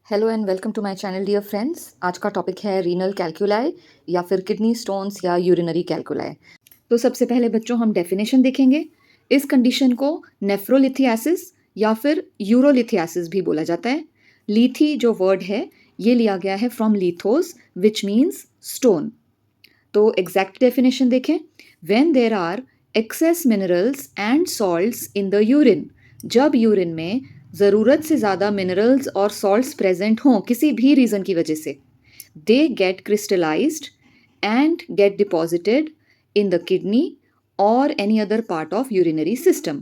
Hello and welcome to my channel dear friends. आज का topic है रीनल कैल्कुलाई या फिर किडनी स्टोन्स या यूरिनरी कैल्कुलाई। तो सबसे पहले बच्चों हम डेफिनेशन देखेंगे। इस कंडीशन को नेफ्रोलिथियासिस या फिर यूरोलिथियासिस भी बोला जाता है। लीथी जो वर्ड है ये लिया गया है from lithos which means stone. तो एग्जैक्ट डेफिनेशन देखें। When there are excess minerals and salts in the urine, जब यूरिन में ज़रूरत से ज़्यादा मिनरल्स और सॉल्ट्स प्रेजेंट हों किसी भी रीज़न की वजह से, they get crystallized and get deposited in the kidney और any other part of urinary system.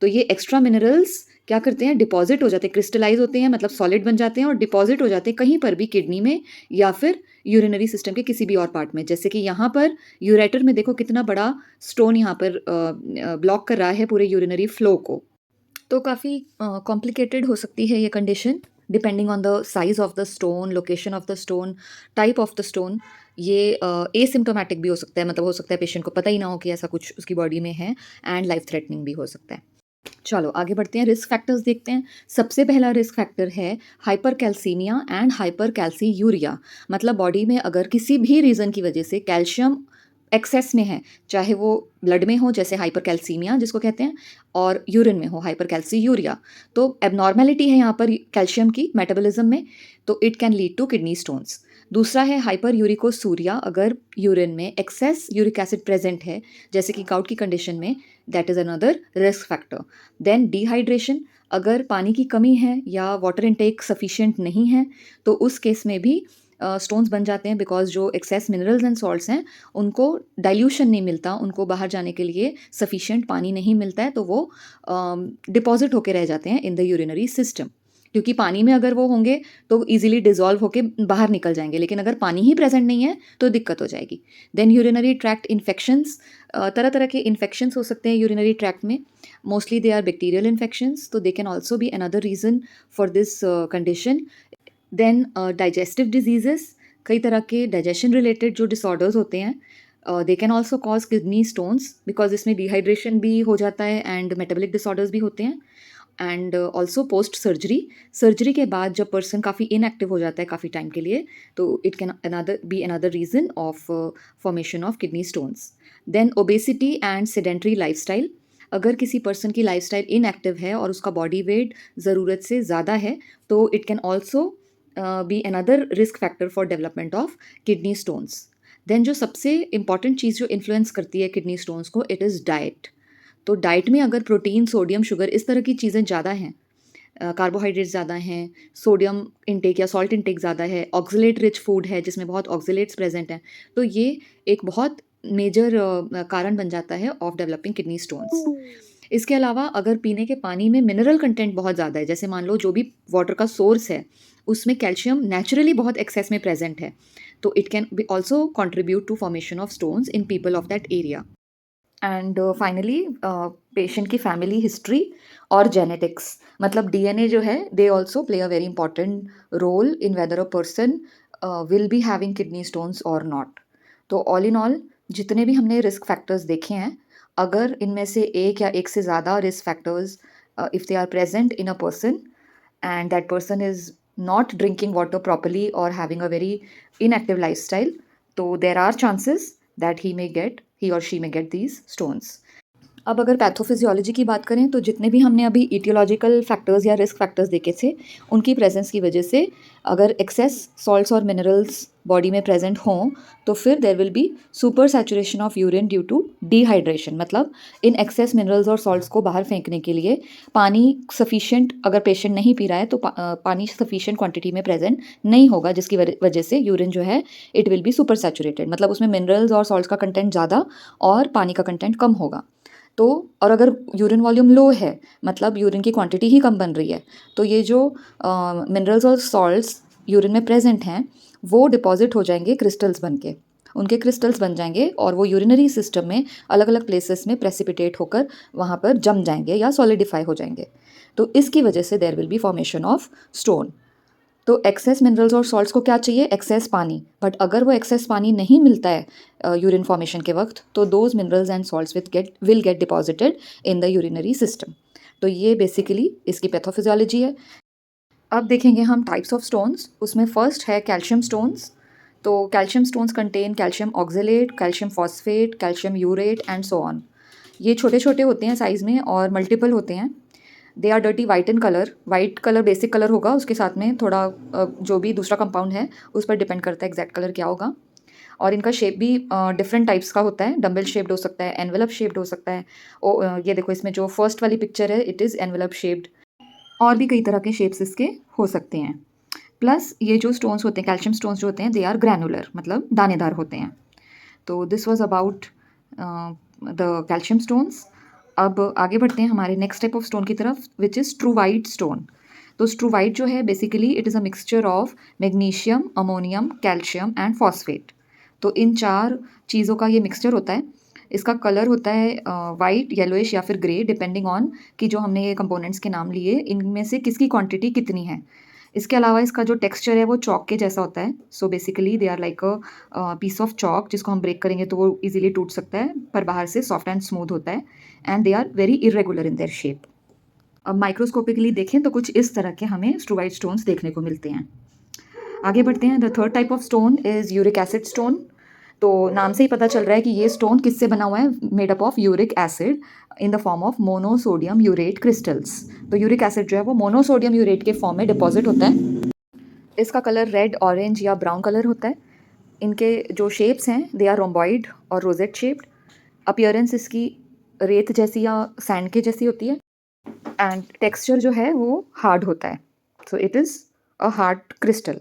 तो ये एक्स्ट्रा मिनरल्स क्या करते हैं, डिपॉजिट हो जाते हैं, क्रिस्टलाइज होते हैं, मतलब सॉलिड बन जाते हैं और डिपॉजिट हो जाते हैं कहीं पर भी किडनी में या फिर यूरिनरी सिस्टम के किसी भी और पार्ट में। जैसे कि यहाँ पर यूरेटर में देखो कितना बड़ा स्टोन यहाँ पर ब्लॉक कर रहा है पूरे यूरिनरी फ्लो को। तो काफ़ी कॉम्प्लिकेटेड हो सकती है ये condition depending on the size of the stone, location of the stone, type of the stone. ये एसिम्टोमेटिक भी हो सकता है, मतलब हो सकता है पेशेंट को पता ही ना हो कि ऐसा कुछ उसकी बॉडी में है, एंड लाइफ थ्रेटनिंग भी हो सकता है। चलो आगे बढ़ते हैं, रिस्क फैक्टर्स देखते हैं। सबसे पहला रिस्क फैक्टर है हाइपर कैल्सीमिया एंड हाइपर कैल्सीयूरिया। मतलब बॉडी में अगर किसी भी रीज़न की वजह से कैल्शियम एक्सेस में है, चाहे वो ब्लड में हो जैसे हाइपर कैल्सीमिया जिसको कहते हैं, और यूरिन में हो हाइपर कैल्सीयूरिया, तो एबनॉर्मेलिटी है यहाँ पर कैल्शियम की मेटाबॉलिज्म में, तो it can lead to kidney stones. दूसरा है हाइपर यूरिकोसूरिया। अगर यूरिन में एक्सेस यूरिक एसिड प्रेजेंट है जैसे कि गाउट की कंडीशन में, that is another risk factor. Then dehydration, अगर पानी की कमी है या वाटर इनटेक सफिशिएंट नहीं है तो उस केस में भी स्टोन्स बन जाते हैं, बिकॉज जो एक्सेस मिनरल्स एंड सॉल्ट्स हैं उनको डाइल्यूशन नहीं मिलता, उनको बाहर जाने के लिए सफिशिएंट पानी नहीं मिलता है, तो वो डिपॉजिट होके रह जाते हैं इन द यूरिनरी सिस्टम। क्योंकि पानी में अगर वो होंगे तो इजीली डिजॉल्व होके बाहर निकल जाएंगे, लेकिन अगर पानी ही प्रेजेंट नहीं है तो दिक्कत हो जाएगी। देन यूरिनरी ट्रैक्ट इन्फेक्शंस, तरह तरह के इन्फेक्शंस हो सकते हैं यूरिनरी ट्रैक्ट में। Mostly they are bacterial infections, तो they can also be another reason for this condition. Then digestive diseases, कई तरह के डाइजेशन रिलेटेड जो डिसऑर्डर्स होते हैं, they can also cause kidney stones, because इसमें डिहाइड्रेशन भी हो जाता है एंड मेटाबॉलिक डिसऑर्डर्स भी होते हैं। And also post surgery, surgery के बाद जब पर्सन काफ़ी इनएक्टिव हो जाता है काफ़ी टाइम के लिए, तो it can another reason of formation of kidney stones. Then obesity and sedentary lifestyle, अगर किसी पर्सन की लाइफस्टाइल इनएक्टिव है और उसका बॉडी वेट ज़रूरत से ज़्यादा है तो it can also be another risk factor for development of kidney stones. Then जो सबसे इंपॉर्टेंट चीज़ जो इन्फ्लुएंस करती है किडनी स्टोन्स को, इट इज़ डाइट। तो डाइट में अगर प्रोटीन, सोडियम, शुगर इस तरह की चीज़ें ज़्यादा हैं, कार्बोहाइड्रेट्स ज़्यादा हैं, सोडियम इनटेक या सॉल्ट इनटेक ज़्यादा है, ऑक्सलेट रिच फूड है जिसमें बहुत ऑक्सलेट्स प्रेजेंट हैं, तो ये एक बहुत मेजर कारण बन जाता है ऑफ डेवलपिंग किडनी स्टोन्स। इसके अलावा अगर पीने के पानी में मिनरल कंटेंट बहुत ज़्यादा है, जैसे मान लो जो भी वाटर का सोर्स है उसमें कैल्शियम नेचुरली बहुत एक्सेस में प्रेजेंट है, तो it can be also contribute to formation of stones in people of that area. And finally patient की फैमिली हिस्ट्री और जेनेटिक्स, मतलब डीएनए जो है, they also play a very important role in whether a person will be having kidney stones और not. तो all in all जितने भी हमने रिस्क फैक्टर्स देखे हैं, अगर इनमें से एक या एक से ज़्यादा risk factors if they are present in a person and that person is not drinking water properly or having a very inactive lifestyle, so there are chances that he or she may get these stones. अब अगर pathophysiology की बात करें तो जितने भी हमने अभी इटियोलॉजिकल फैक्टर्स या रिस्क फैक्टर्स देखे थे, उनकी प्रेजेंस की वजह से अगर एक्सेस सॉल्ट्स और मिनरल्स बॉडी में प्रेजेंट हों तो फिर there will be super saturation of urine due to dehydration. मतलब इन एक्सेस मिनरल्स और सॉल्ट्स को बाहर फेंकने के लिए पानी सफिशिएंट अगर पेशेंट नहीं पी रहा है तो पानी सफिशिएंट क्वांटिटी में प्रेजेंट नहीं होगा, जिसकी वजह से यूरिन जो है it will be super saturated, मतलब उसमें मिनरल्स और सॉल्ट्स का कंटेंट ज़्यादा और पानी का कंटेंट कम होगा। तो और अगर यूरिन वॉल्यूम लो है, मतलब यूरिन की क्वांटिटी ही कम बन रही है, तो ये जो मिनरल्स और सॉल्ट्स यूरिन में प्रेजेंट हैं वो डिपॉजिट हो जाएंगे क्रिस्टल्स बन के, उनके क्रिस्टल्स बन जाएंगे और वो यूरिनरी सिस्टम में अलग अलग प्लेसेस में प्रेसिपिटेट होकर वहाँ पर जम जाएंगे या सॉलिडिफाई हो जाएंगे। तो इसकी वजह से there will be formation of stone. तो एक्सेस मिनरल्स और सॉल्ट्स को क्या चाहिए, एक्सेस पानी, बट अगर वो एक्सेस पानी नहीं मिलता है यूरिन फॉर्मेशन के वक्त, तो those minerals and salts will get deposited in the urinary system. तो ये बेसिकली इसकी पैथोफिजियोलॉजी है। अब देखेंगे हम टाइप्स ऑफ स्टोन्स। उसमें फर्स्ट है कैल्शियम स्टोन्स। तो calcium stones contain calcium oxalate, calcium phosphate, calcium urate and so on. ये छोटे छोटे होते हैं साइज़ में और मल्टीपल होते हैं। They are dirty white in colour. White colour basic colour होगा, उसके साथ में थोड़ा जो भी दूसरा कंपाउंड है उस पर डिपेंड करता है एग्जैक्ट कलर क्या होगा। और इनका शेप भी डिफरेंट टाइप्स का होता है। डम्बल शेप्ड हो सकता है, एनवेलप शेप्ड हो सकता है। ये देखो, इसमें जो फर्स्ट वाली पिक्चर है इट इज़ एनवेलप शेप्ड। और भी कई तरह के शेप्स इसके हो सकते हैं। प्लस ये जो स्टोन्स होते हैं, कैल्शियम स्टोन्स जो होते हैं, दे आर ग्रैनुलर, मतलब दानेदार होते हैं। तो this was about the calcium stones. अब आगे बढ़ते हैं हमारे नेक्स्ट टाइप ऑफ स्टोन की तरफ, विच इज़ ट्रूवाइट स्टोन। तो ट्रूवाइट जो है basically it is a mixture of magnesium, ammonium, calcium and phosphate. तो इन चार चीज़ों का ये मिक्सचर होता है। इसका कलर होता है वाइट, येलोइश या फिर ग्रे, डिपेंडिंग ऑन कि जो हमने ये कंपोनेंट्स के नाम लिए इनमें से किसकी क्वांटिटी कितनी है। इसके अलावा इसका जो टेक्सचर है वो चॉक के जैसा होता है। So basically they are like a piece of chalk, जिसको हम ब्रेक करेंगे तो वो इजीली टूट सकता है, पर बाहर से सॉफ्ट एंड स्मूथ होता है। And they are very irregular in their shape. अब माइक्रोस्कोपिकली देखें तो कुछ इस तरह के हमें स्ट्रूवाइट स्टोन्स देखने को मिलते हैं। आगे बढ़ते हैं। The third type of stone is uric acid stone. तो नाम से ही पता चल रहा है कि ये स्टोन किससे बना हुआ है, made up of uric acid in the form of monosodium urate crystals. तो यूरिक एसिड जो है वो मोनोसोडियम यूरेट के फॉर्म में डिपॉजिट होता है। इसका कलर रेड, ऑरेंज या ब्राउन कलर होता है। इनके जो शेप्स हैं दे आर रोम्बॉइड और रोजेट शेप्ड। अपीयरेंस इसकी रेत जैसी या सैंड के जैसी होती है। एंड टेक्सचर जो है वो हार्ड होता है। So it is a hard crystal.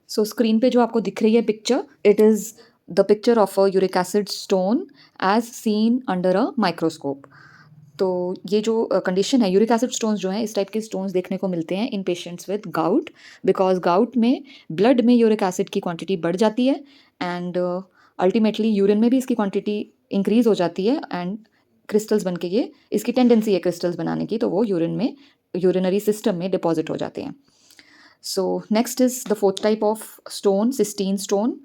So screen पे जो आपको दिख रही है picture, it is the picture of a uric acid stone as seen under a microscope. तो ये जो कंडीशन है, यूरिक एसिड स्टोन्स जो हैं, इस टाइप के स्टोन्स देखने को मिलते हैं in patients with gout, because gout में ब्लड में यूरिक एसिड की क्वांटिटी बढ़ जाती है एंड अल्टीमेटली यूरिन में भी इसकी क्वांटिटी इंक्रीज हो जाती है एंड क्रिस्टल्स बन के, ये इसकी टेंडेंसी है क्रिस्टल्स बनाने की, तो वो यूरिन में, यूरिनरी सिस्टम में डिपॉजिट हो जाते हैं। So next is the fourth type of stone, cysteine stone.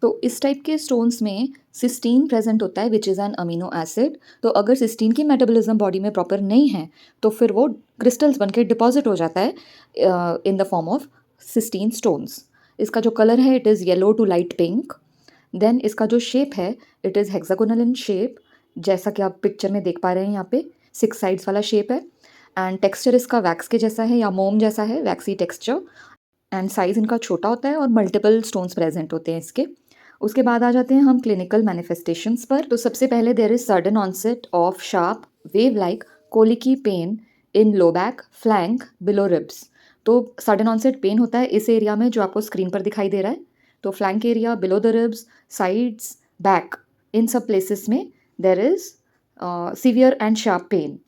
तो इस टाइप के स्टोन्स में सिस्टीन प्रेजेंट होता है, which is an amino acid. तो अगर सिस्टीन की मेटाबॉलिज्म बॉडी में प्रॉपर नहीं है तो फिर वो क्रिस्टल्स बन के डिपॉजिट हो जाता है in the form of cystine stones. इसका जो कलर है it is yellow to light pink. Then इसका जो शेप है it is hexagonal in shape, जैसा कि आप पिक्चर में देख पा रहे हैं यहाँ पे 6 साइड्स वाला शेप है। एंड टेक्सचर इसका वैक्स के जैसा है या मोम जैसा है, वैक्सी टेक्सचर। एंड साइज़ इनका छोटा होता है और मल्टीपल स्टोन्स प्रेजेंट होते हैं इसके। उसके बाद आ जाते हैं हम क्लिनिकल मैनिफेस्टेशंस पर। तो सबसे पहले there is sudden onset of sharp wave like colicky pain in low back, flank, below ribs. तो सडन ऑनसेट पेन होता है इस एरिया में जो आपको स्क्रीन पर दिखाई दे रहा है। तो flank area, below the ribs, sides, back, इन सब प्लेसेस में there is severe and sharp pain.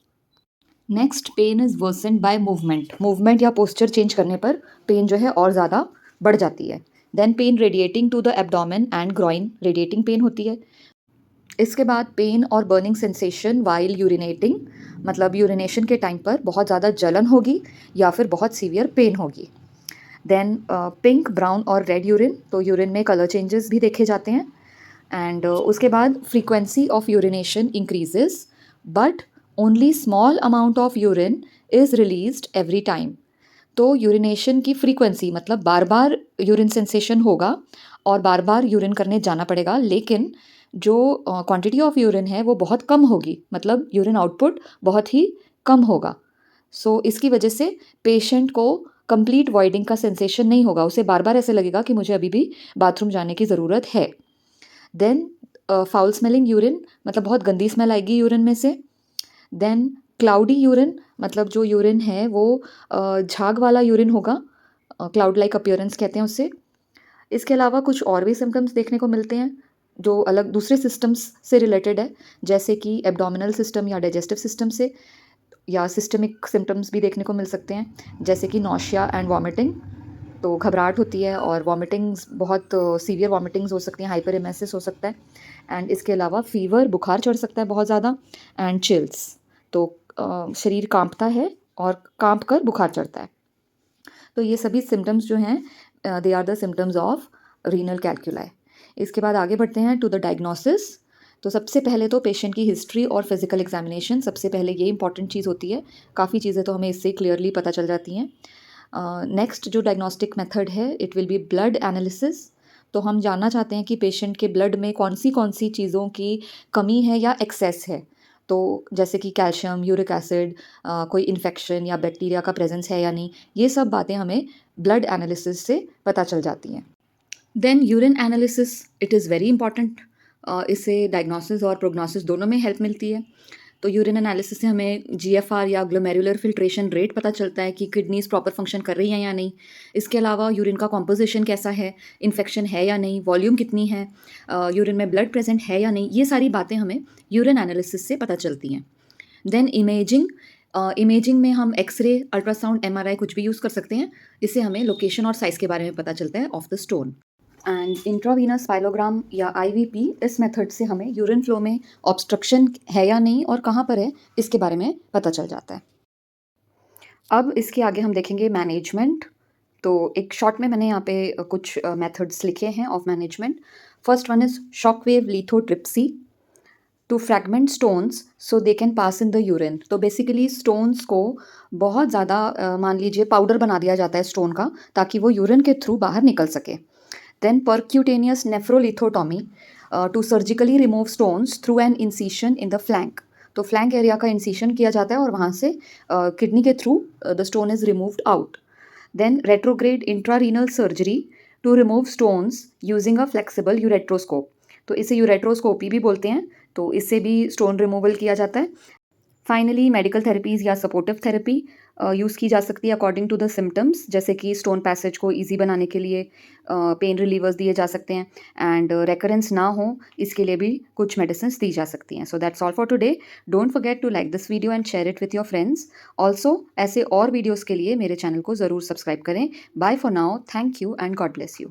Next, pain is worsened by movement. Movement या पोस्चर चेंज करने पर पेन जो है और ज़्यादा बढ़ जाती है। Then pain radiating to the abdomen and groin, radiating pain होती है। इसके बाद पेन और बर्निंग सेंसेशन वाइल यूरिनेटिंग, मतलब यूरिनेशन के टाइम पर बहुत ज़्यादा जलन होगी या फिर बहुत सीवियर पेन होगी। देन पिंक, ब्राउन और रेड यूरिन, तो यूरिन में कलर चेंजेस भी देखे जाते हैं। एंड उसके बाद frequency of urination increases but only small amount of urine is released every time. तो यूरिनेशन की फ्रीक्वेंसी, मतलब बार बार यूरिन सेंसेशन होगा और बार बार यूरिन करने जाना पड़ेगा, लेकिन जो क्वांटिटी ऑफ यूरिन है वो बहुत कम होगी, मतलब यूरिन आउटपुट बहुत ही कम होगा। सो इसकी वजह से पेशेंट को कंप्लीट वॉइडिंग का सेंसेशन नहीं होगा, उसे बार बार ऐसे लगेगा कि मुझे अभी भी बाथरूम जाने की ज़रूरत है। देन फाउल स्मेलिंग यूरिन, मतलब बहुत गंदी स्मेल आएगी यूरिन में से। देन क्लाउडी यूरिन, मतलब जो यूरिन है वो झाग वाला यूरिन होगा, क्लाउड लाइक अपीयरेंस कहते हैं उससे। इसके अलावा कुछ और भी सिम्टम्स देखने को मिलते हैं जो अलग दूसरे सिस्टम्स से रिलेटेड है, जैसे कि एब्डोमिनल सिस्टम या डाइजेस्टिव सिस्टम से, या सिस्टमिक सिम्टम्स भी देखने को मिल सकते हैं, जैसे कि नॉशिया एंड वॉमिटिंग। तो घबराहट होती है और वॉमिटिंग्स, बहुत सीवियर वॉमिटिंग्स हो सकती हैं, हाइपरेमेसिस हो सकता है। एंड इसके अलावा फीवर, बुखार चढ़ सकता है बहुत ज़्यादा, एंड चिल्स। तो शरीर कांपता है और कांप कर बुखार चढ़ता है। तो ये सभी सिम्टम्स जो हैं they are the symptoms of renal calculi. इसके बाद आगे बढ़ते हैं टू द डायग्नोसिस। तो सबसे पहले तो पेशेंट की हिस्ट्री और फिजिकल एग्जामिनेशन, सबसे पहले ये इंपॉर्टेंट चीज़ होती है। काफ़ी चीज़ें तो हमें इससे क्लियरली पता चल जाती हैं। नेक्स्ट जो डायग्नोस्टिक मेथड है it will be blood analysis. तो हम जानना चाहते हैं कि पेशेंट के ब्लड में कौन सी चीज़ों की कमी है या एक्सेस है। तो जैसे कि कैल्शियम, यूरिक एसिड, कोई इन्फेक्शन या बैक्टीरिया का प्रेजेंस है या नहीं, ये सब बातें हमें ब्लड एनालिसिस से पता चल जाती हैं। Then urine analysis, it is very important. इससे डायग्नोसिस और प्रोग्नोसिस दोनों में हेल्प मिलती है। तो यूरिन एनालिसिस से हमें जीएफआर या ग्लोमेरुलर फिल्ट्रेशन रेट पता चलता है कि किडनीज प्रॉपर फंक्शन कर रही हैं या नहीं। इसके अलावा यूरिन का कॉम्पोजिशन कैसा है, इन्फेक्शन है या नहीं, वॉल्यूम कितनी है, यूरिन में ब्लड प्रेजेंट है या नहीं, ये सारी बातें हमें यूरिन एनालिसिस से पता चलती हैं। देन इमेजिंग, इमेजिंग में हम एक्सरे, अल्ट्रासाउंड, एमआरआई कुछ भी यूज़ कर सकते हैं। इससे हमें लोकेशन और साइज़ के बारे में पता चलता है of the stone. And intravenous pyelogram या आईवीपी, इस मेथड से हमें यूरिन फ्लो में ऑब्स्ट्रक्शन है या नहीं और कहाँ पर है, इसके बारे में पता चल जाता है। अब इसके आगे हम देखेंगे मैनेजमेंट। तो एक शॉर्ट में मैंने यहाँ पे कुछ मेथड्स लिखे हैं of management. First one is shock wave lithotripsy to fragment stones so they can pass in the urine. तो बेसिकली स्टोन्स को बहुत ज़्यादा मान लीजिए पाउडर बना दिया जाता है स्टोन का, ताकि वो यूरिन के थ्रू बाहर निकल सके। Then percutaneous nephrolithotomy to surgically remove stones through an incision in the flank. तो फ्लैंक एरिया का इंसिशन किया जाता है और वहाँ से किडनी के through the stone is removed out. Then retrograde intrarenal surgery to remove stones using a flexible ureteroscope. तो इसे यूरेट्रोस्कोपी भी बोलते हैं। तो इससे भी स्टोन रिमूवल किया जाता है। फाइनली मेडिकल थेरेपीज़ या सपोर्टिव थेरेपी यूज़ की जा सकती है अकॉर्डिंग टू द सिम्टम्स, जैसे कि स्टोन पैसेज को इजी बनाने के लिए पेन रिलीवर्स दिए जा सकते हैं, एंड रेकरेंस ना हो इसके लिए भी कुछ मेडिसिन दी जा सकती हैं। So that's all for today. Don't forget to like this video and share it with your friends. Also ऐसे और वीडियोज़ के लिए मेरे चैनल को ज़रूर सब्सक्राइब करें। Bye for now, thank you and God bless you.